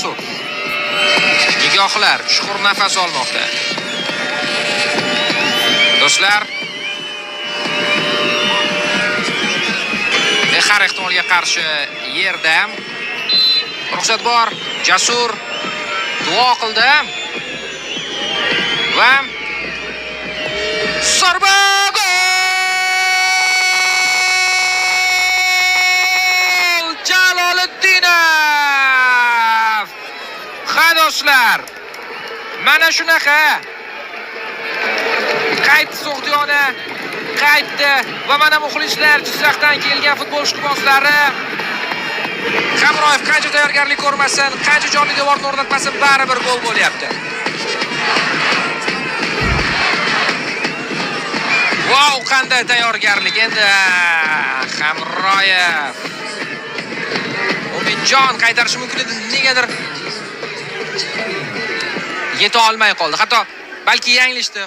Jasur. Nigohlar chuqur nafas olmoqda. Do'stlar, har ehtimolga qarshi yerda ruxsat bor. Jasur duo qildi va zarba gol! Jaloliddinov! Ha do'stlar, mana shunaqa qayt So'g'diyona qaytdi va mana muxlislar Jizzaxdan kelgan futbol ishqibozlari Hamroyev qancha tayyorgarlik ko'rmasin, qancha jonli devorni o'rnatmasin, baribir gol bo'lyapti. Wow, qanday tayyorgarlik endi Hamroyev. Umidjon qaytarishi mumkin edi, negadir yeta olmay qoldi. Hatto balki yanglishdi.